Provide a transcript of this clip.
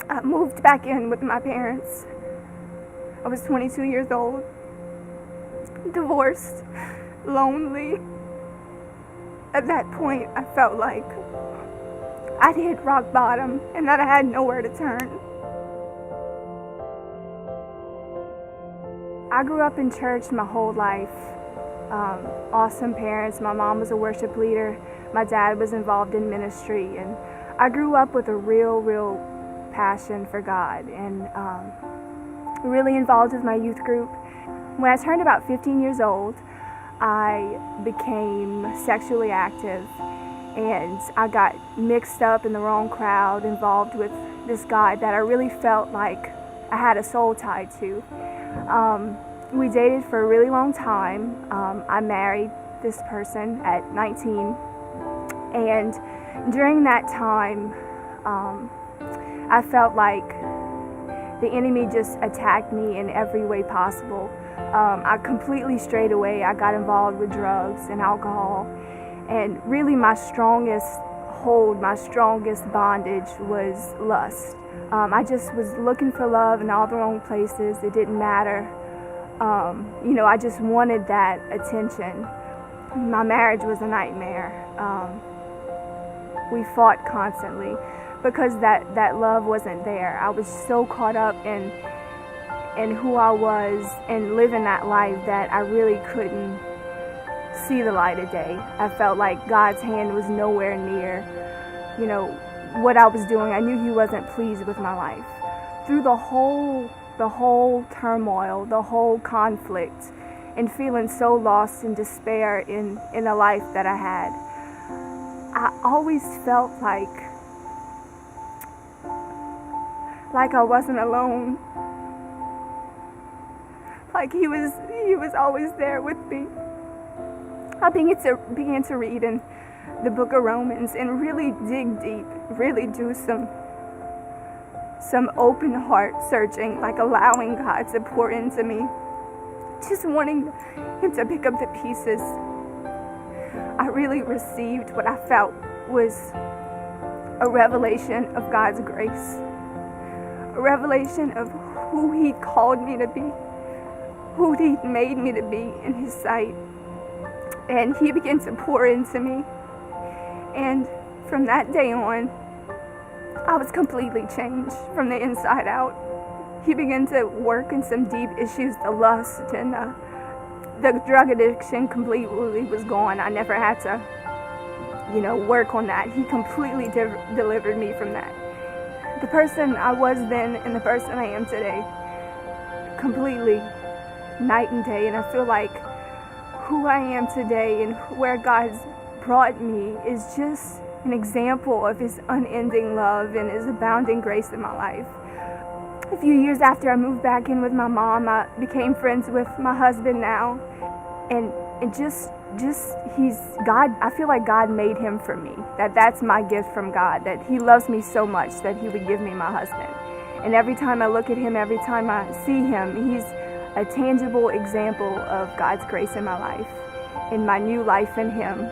I moved back in with my parents. I was 22 years old, divorced, lonely. At that point, I felt like I'd hit rock bottom and that I had nowhere to turn. I grew up in church my whole life. Awesome parents. My mom was a worship leader. My dad was involved in ministry. And I grew up with a real passion for God and really involved with my youth group. When I turned about 15 years old, I became sexually active and I got mixed up in the wrong crowd, involved with this guy that I really felt like I had a soul tied to. We dated for a really long time. I married this person at 19, and during that time, I felt like the enemy just attacked me in every way possible. I completely strayed away. I got involved with drugs and alcohol, and really my strongest hold, my strongest bondage was lust. I just was looking for love in all the wrong places. It didn't matter. I just wanted that attention. My marriage was a nightmare. We fought constantly because that love wasn't there. I was so caught up in who I was and living that life that I really couldn't see the light of day. I felt like God's hand was nowhere near, what I was doing. I knew He wasn't pleased with my life. Through the whole turmoil, the whole conflict, and feeling so lost and despair in the life that I had, I always felt like I wasn't alone. Like he was always there with me. I began to read in the book of Romans and really dig deep, really do some open heart searching, like allowing God to pour into me, just wanting Him to pick up the pieces. I really received what I felt was a revelation of God's grace, a revelation of who He called me to be, who He made me to be in His sight. And He began to pour into me. And from that day on, I was completely changed from the inside out. He began to work in some deep issues, the lust and the drug addiction completely was gone. I never had to, work on that. He completely delivered me from that. The person I was then and the person I am today, completely night and day. And I feel like who I am today and where God's brought me is just an example of His unending love and His abounding grace in my life. A few years after I moved back in with my mom, I became friends with my husband now. And just He's God. I feel like God made him for me. That's my gift from God, that He loves me so much that He would give me my husband. And every time I look at him, every time I see him, he's a tangible example of God's grace in my life, in my new life in Him.